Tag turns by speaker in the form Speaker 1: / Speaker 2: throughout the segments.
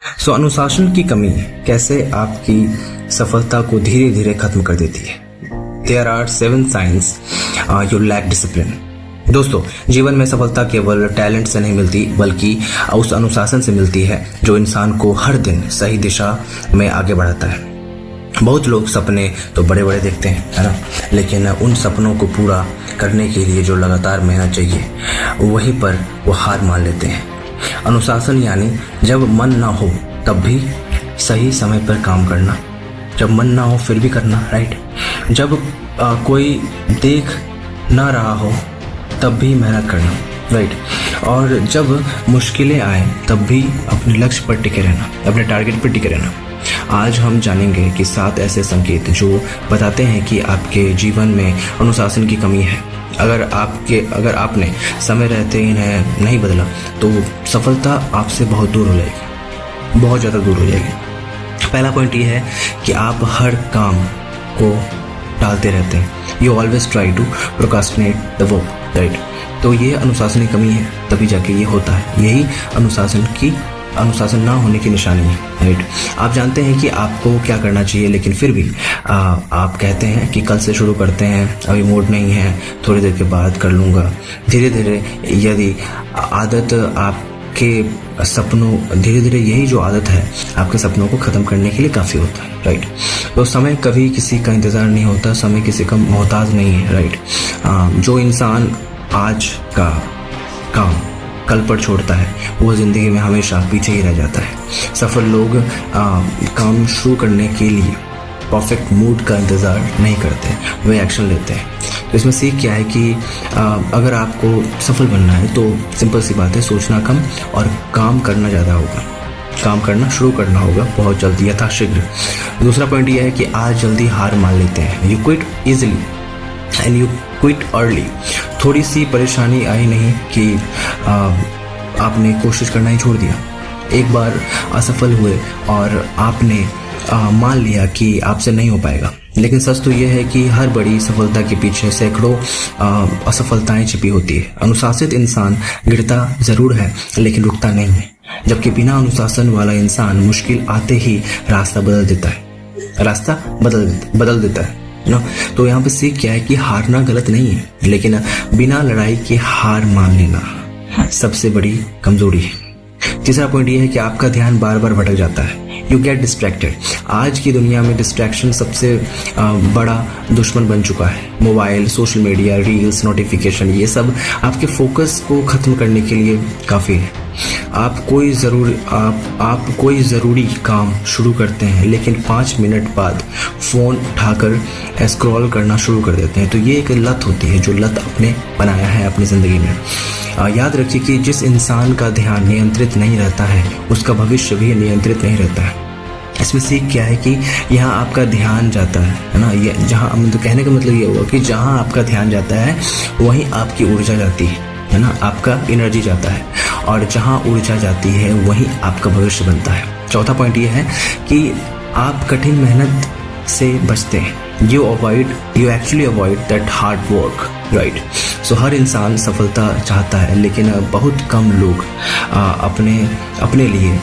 Speaker 1: अनुशासन की कमी कैसे आपकी सफलता को धीरे धीरे खत्म कर देती है। There are 7 signs you lack discipline. दोस्तों, जीवन में सफलता केवल टैलेंट से नहीं मिलती बल्कि उस अनुशासन से मिलती है जो इंसान को हर दिन सही दिशा में आगे बढ़ाता है। बहुत लोग सपने तो बड़े बड़े देखते हैं, है ना, लेकिन उन सपनों को पूरा करने के लिए जो लगातार मेहनत चाहिए वहीं पर वो हार मान लेते हैं। अनुशासन यानी जब मन ना हो तब भी सही समय पर काम करना, जब मन ना हो फिर भी करना, राइट। जब कोई देख ना रहा हो तब भी मेहनत करना, राइट। और जब मुश्किलें आए तब भी अपने लक्ष्य पर टिके रहना, अपने टारगेट पर टिके रहना। आज हम जानेंगे कि 7 ऐसे संकेत जो बताते हैं कि आपके जीवन में अनुशासन की कमी है। अगर आपने समय रहते ही नहीं बदला तो सफलता आपसे बहुत दूर हो जाएगी, बहुत ज़्यादा दूर हो जाएगी। पहला पॉइंट ये है कि आप हर काम को टालते रहते हैं। You always try to procrastinate the work, right. तो ये अनुशासन की कमी है, तभी जाके ये होता है। यही अनुशासन ना होने की निशानी है, राइट। आप जानते हैं कि आपको क्या करना चाहिए, लेकिन फिर भी आप कहते हैं कि कल से शुरू करते हैं, अभी मूड नहीं है, थोड़ी देर के बाद कर लूँगा। धीरे धीरे यदि आदत आपके सपनों धीरे धीरे यही जो आदत है आपके सपनों को ख़त्म करने के लिए काफ़ी होता है, राइट। तो समय कभी किसी का इंतज़ार नहीं होता, समय किसी का मोहताज नहीं है, राइट। जो इंसान आज का काम कल पर छोड़ता है वो ज़िंदगी में हमेशा पीछे ही रह जाता है। सफल लोग काम शुरू करने के लिए परफेक्ट मूड का इंतज़ार नहीं करते, वे एक्शन लेते हैं। तो इसमें सीख क्या है कि अगर आपको सफल बनना है तो सिंपल सी बात है, सोचना कम और काम करना ज़्यादा होगा। काम करना शुरू करना होगा बहुत जल्दी, यथाशीघ्र। दूसरा पॉइंट यह है कि आज जल्दी हार मान लेते हैं। You quit easily and you quit early. थोड़ी सी परेशानी आई नहीं कि आपने कोशिश करना ही छोड़ दिया। एक बार असफल हुए और आपने मान लिया कि आपसे नहीं हो पाएगा। लेकिन सच तो यह है कि हर बड़ी सफलता के पीछे सैकड़ों असफलताएं छिपी होती है। अनुशासित इंसान गिरता जरूर है लेकिन रुकता नहीं है, जबकि बिना अनुशासन वाला इंसान मुश्किल आते ही रास्ता बदल देता है ना। तो यहाँ पे सीख क्या है कि हारना गलत नहीं है, लेकिन बिना लड़ाई के हार मान लेना सबसे बड़ी कमजोरी है। तीसरा पॉइंट ये है कि आपका ध्यान बार बार भटक जाता है। You get distracted. आज की दुनिया में डिस्ट्रैक्शन सबसे बड़ा दुश्मन बन चुका है। Mobile, social media, reels, notification, ये सब आपके फोकस को ख़त्म करने के लिए काफ़ी है। आप कोई ज़रूरी काम शुरू करते हैं लेकिन 5 मिनट बाद फ़ोन उठाकर स्क्रॉल करना शुरू कर देते हैं। तो ये एक लत होती है जो लत आपने बनाया है अपनी ज़िंदगी में। याद रखिए कि जिस इंसान का ध्यान नियंत्रित नहीं रहता है उसका भविष्य भी नियंत्रित नहीं रहता है। इसमें सीख क्या है कि यहाँ आपका ध्यान जाता है ना। ये जहाँ तो कहने का मतलब ये हुआ कि जहाँ आपका ध्यान जाता है वहीं आपकी ऊर्जा जाती है ना, आपका एनर्जी जाता है, और जहाँ ऊर्जा जाती है वहीं आपका भविष्य बनता है। चौथा पॉइंट ये है कि आप कठिन मेहनत से बचते हैं। You actually avoid that hard work, right. So हर इंसान सफलता चाहता है लेकिन बहुत कम लोग अपने लिए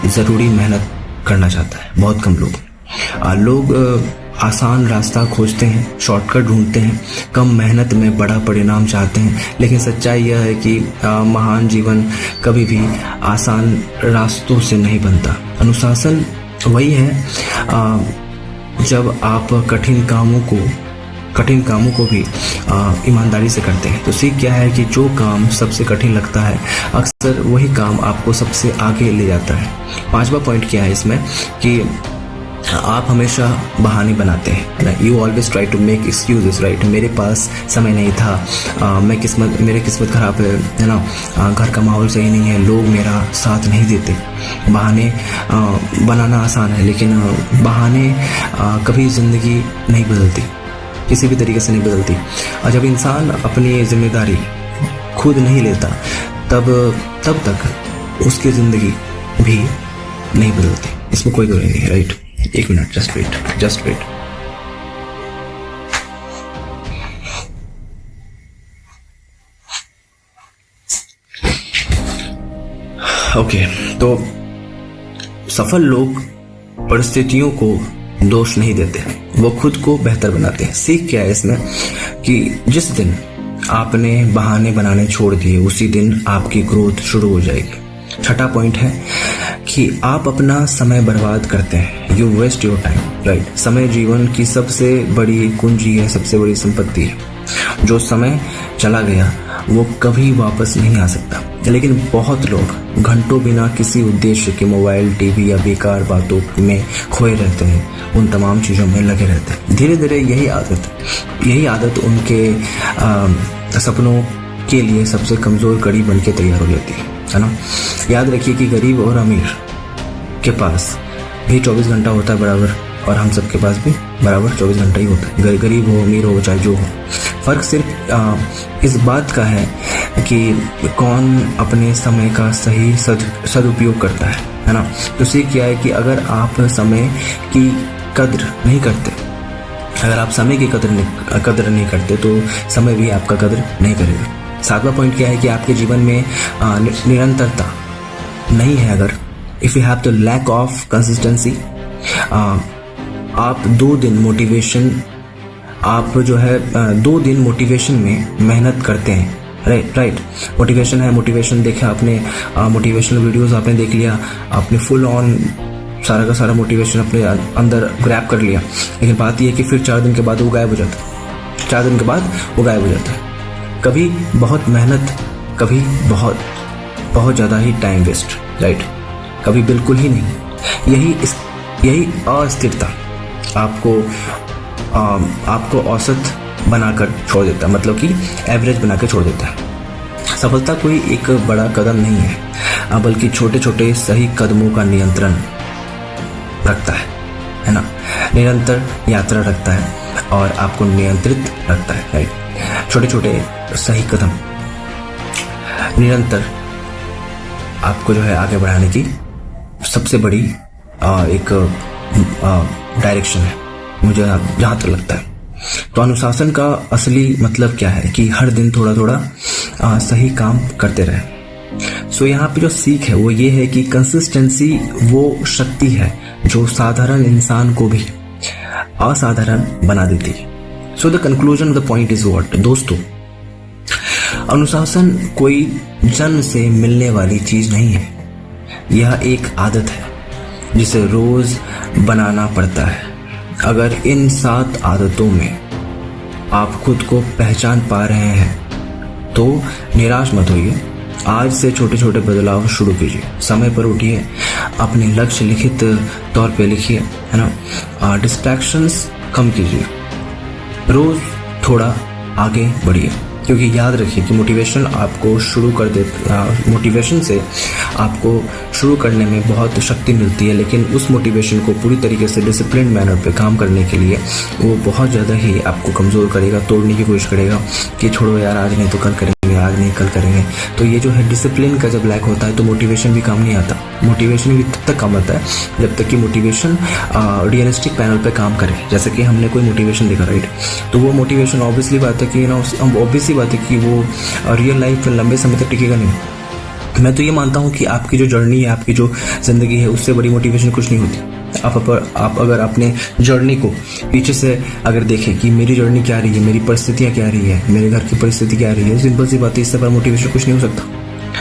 Speaker 1: ज़रूरी मेहनत करना चाहता है। बहुत कम लोग आसान रास्ता खोजते हैं, शॉर्टकट ढूंढते हैं, कम मेहनत में बड़ा परिणाम चाहते हैं। लेकिन सच्चाई यह है कि महान जीवन कभी भी आसान रास्तों से नहीं बनता। अनुशासन वही है जब आप कठिन कामों को भी ईमानदारी से करते हैं। तो सीख क्या है कि जो काम सबसे कठिन लगता है अक्सर वही काम आपको सबसे आगे ले जाता है। 5वां पॉइंट क्या है इसमें कि आप हमेशा बहाने बनाते हैं ना। You always try to make excuses, right. मेरे पास समय नहीं था, मेरी किस्मत खराब है ना, घर का माहौल सही नहीं है, लोग मेरा साथ नहीं देते। बहाने बनाना आसान है लेकिन बहाने कभी ज़िंदगी नहीं बदलती, किसी भी तरीके से नहीं बदलती। और जब इंसान अपनी जिम्मेदारी खुद नहीं लेता तब तक उसकी ज़िंदगी भी नहीं बदलती। इसमें कोई गौर नहीं, राइट। एक मिनट, जस्ट वेट। ओके, तो सफल लोग परिस्थितियों को दोष नहीं देते, वो खुद को बेहतर बनाते हैं। सीख क्या है इसमें कि जिस दिन आपने बहाने बनाने छोड़ दिए उसी दिन आपकी ग्रोथ शुरू हो जाएगी। छठा पॉइंट है कि आप अपना समय बर्बाद करते हैं, you waste your time, right. समय जीवन की सबसे बड़ी कुंजी है, सबसे बड़ी संपत्ति है। जो समय चला गया वो कभी वापस नहीं आ सकता, लेकिन बहुत लोग घंटों बिना किसी उद्देश्य के मोबाइल, टीवी या बेकार बातों में खोए रहते हैं, उन तमाम चीज़ों में लगे रहते हैं। धीरे धीरे यही आदत उनके सपनों के लिए सबसे कमज़ोर कड़ी बन के तैयार हो जाती है ना। याद रखिए कि गरीब और अमीर के पास भी 24 घंटा होता है बराबर, और हम सबके पास भी बराबर 24 घंटा ही होता है, गरीब हो अमीर हो चाहे जो हो। फ़र्क सिर्फ इस बात का है कि कौन अपने समय का सही सदुपयोग करता है ना। तो सीख क्या है कि अगर आप समय की कद्र नहीं करते, अगर आप समय की कद्र नहीं करते तो समय भी आपका कद्र नहीं करेगा। सातवां पॉइंट क्या है कि आपके जीवन में निरंतरता नहीं है। अगर if you have the lack of consistency, आप 2 दिन मोटिवेशन, आप जो है 2 दिन मोटिवेशन में मेहनत करते हैं, राइट। मोटिवेशन है, मोटिवेशन देखा आपने, मोटिवेशनल वीडियोस आपने देख लिया, आपने फुल ऑन सारा का सारा मोटिवेशन अपने अंदर ग्रैब कर लिया, लेकिन बात यह है कि फिर 4 दिन के बाद वो गायब हो जाता है। 4 दिन के बाद वो गायब हो जाता है। कभी बहुत मेहनत, कभी बहुत ज़्यादा ही टाइम वेस्ट, राइट। कभी बिल्कुल ही नहीं। यही अस्थिरता आपको औसत बनाकर छोड़ देता है, मतलब कि एवरेज बनाकर छोड़ देता है। सफलता कोई एक बड़ा कदम नहीं है, बल्कि छोटे छोटे सही कदमों का नियंत्रण रखता है ना। निरंतर यात्रा रखता है और आपको नियंत्रित रखता है, राइट। छोटे छोटे सही कदम निरंतर आपको जो है आगे बढ़ाने की सबसे बड़ी एक डायरेक्शन है, मुझे जहाँ तक लगता है। तो अनुशासन का असली मतलब क्या है कि हर दिन थोड़ा थोड़ा सही काम करते रहे। सो यहाँ पे जो सीख है वो ये है कि कंसिस्टेंसी वो शक्ति है जो साधारण इंसान को भी असाधारण बना देती है। So the conclusion of the point is what दोस्तों, अनुशासन कोई जन्म से मिलने वाली चीज नहीं है, यह एक आदत है जिसे रोज बनाना पड़ता है। अगर इन 7 आदतों में आप खुद को पहचान पा रहे हैं तो निराश मत होइए। आज से छोटे छोटे बदलाव शुरू कीजिए, समय पर उठिए, अपने लक्ष्य लिखित तौर पे लिखिए, है ना। डिस्ट्रैक्शंस कम कीजिए, रोज थोड़ा आगे बढ़िए, क्योंकि याद रखिए कि मोटिवेशन से आपको शुरू करने में बहुत शक्ति मिलती है, लेकिन उस मोटिवेशन को पूरी तरीके से डिसिप्लिन मैनर पे काम करने के लिए वो बहुत ज़्यादा ही आपको कमज़ोर करेगा, तोड़ने की कोशिश करेगा कि छोड़ो यार, आज नहीं तो कल करेंगे, आज नहीं कल करेंगे। तो ये जो है डिसिप्लिन का जब लैक होता है तो मोटिवेशन भी काम नहीं आता। मोटिवेशन भी तब तक काम आता है जब तक कि मोटिवेशन रियलिस्टिक पैनल पे काम करे। जैसे कि हमने कोई मोटिवेशन देखा, राइट, तो वो मोटिवेशन ऑब्वियसली बात है कि ऑब्वियसली बात है कि वो रियल लाइफ में लंबे समय तक टिकेगा नहीं। मैं तो ये मानता हूँ कि आपकी जो जर्नी है, आपकी जो ज़िंदगी है, उससे बड़ी मोटिवेशन कुछ नहीं होती। आप अगर अपने जर्नी को पीछे से अगर देखें कि मेरी जर्नी क्या रही है, मेरी परिस्थितियाँ क्या रही है, मेरे घर की परिस्थिति क्या रही है, सिंपल सी बात है, इससे बड़ा मोटिवेशन कुछ नहीं हो सकता,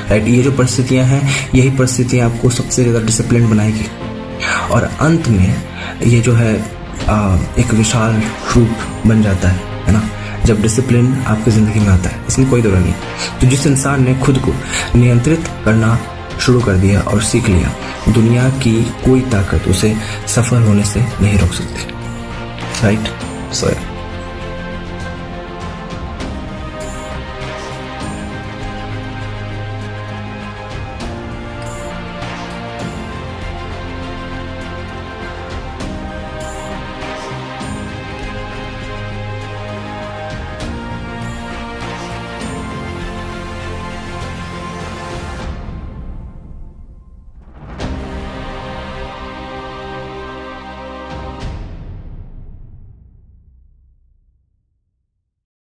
Speaker 1: राइट। ये जो परिस्थितियाँ हैं, यही परिस्थितियाँ आपको सबसे ज़्यादा डिसिप्लिन बनाएगी और अंत में ये जो है एक विशाल रूप बन जाता है ना, जब डिसिप्लिन आपकी ज़िंदगी में आता है। इसमें कोई दौरा नहीं। तो जिस इंसान ने खुद को नियंत्रित करना शुरू कर दिया और सीख लिया, दुनिया की कोई ताकत उसे सफल होने से नहीं रोक सकती, राइट। सो